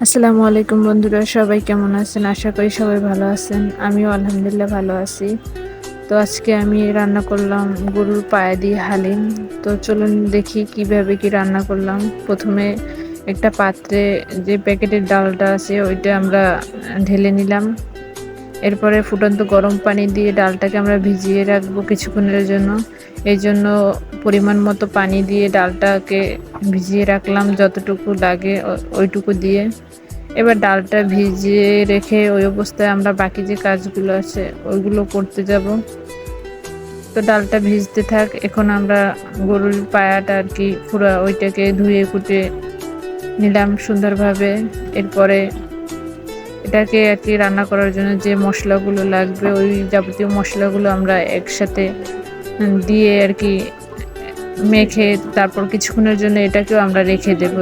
আসসালামু আলাইকুম বন্ধুরা, সবাই কেমন আছেন? আশা করি সবাই ভালো আছেন। আমিও আলহামদুলিল্লাহ ভালো আছি। তো আজকে আমি রান্না করলাম গরুর পায়া দিয়ে হালিম। তো চলুন দেখি কিভাবে কি রান্না করলাম। প্রথমে একটা পাত্রে যে প্যাকেটের ডালটা আছে ওইটা আমরা ঢেলে নিলাম। এরপরে ফুটন্ত গরম পানি দিয়ে ডালটাকে আমরা ভিজিয়ে রাখবো কিছুক্ষণের জন্য। এই জন্য পরিমাণ মতো পানি দিয়ে ডালটাকে ভিজিয়ে রাখলাম, যতটুকু লাগে ওইটুকু দিয়ে। এবার ডালটা ভিজিয়ে রেখে ওই অবস্থায় আমরা বাকি যে কাজগুলো আছে ওইগুলো করতে যাব। তো ডালটা ভিজতে থাক, এখন আমরা গরুর পায়াটা আর কি পুরো ওইটাকে ধুয়ে কুটে নিলাম সুন্দরভাবে। এরপরে এটাকে আর কি রান্না করার জন্য যে মশলাগুলো লাগবে ওই যাবতীয় মশলাগুলো আমরা একসাথে দিয়ে আর কি মেখে তারপর কিছুক্ষণের জন্য এটাকেও আমরা রেখে দেব,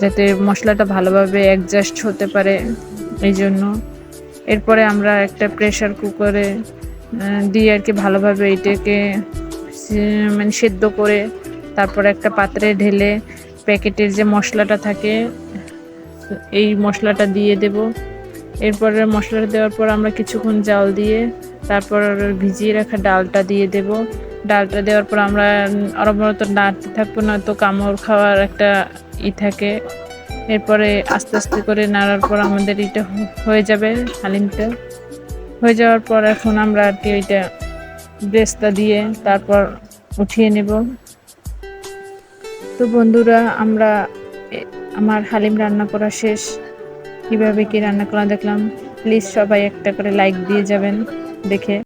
যাতে মশলাটা ভালোভাবে অ্যাডজাস্ট হতে পারে এই জন্য। এরপরে আমরা একটা প্রেসার কুকারে দিয়ে আর কি ভালোভাবে এটাকে মানে সেদ্ধ করে তারপর একটা পাত্রে ঢেলে প্যাকেটের যে মশলাটা থাকে এই মশলাটা দিয়ে দেব। এরপরে মশলাটা দেওয়ার পর আমরা কিছুক্ষণ জাল দিয়ে তারপর ভিজিয়ে রাখা ডালটা দিয়ে দেব। ডালটা দেওয়ার পর আমরা অনবরত নাড়তে থাকবো, না তো কামড় খাওয়ার একটা থাকে। এরপরে আস্তে আস্তে করে নাড়ার পর আমাদের এটা হয়ে যাবে। হালিমটা হয়ে যাওয়ার পর এখন আমরা আর কি ওইটা ব্রেস্তা দিয়ে তারপর উঠিয়ে নেব। তো বন্ধুরা, আমার হালিম রান্না করা শেষ। কিভাবে কি রান্না করা দেখলাম, প্লিজ সবাই একটা করে লাইক দিয়ে যাবেন দেখে।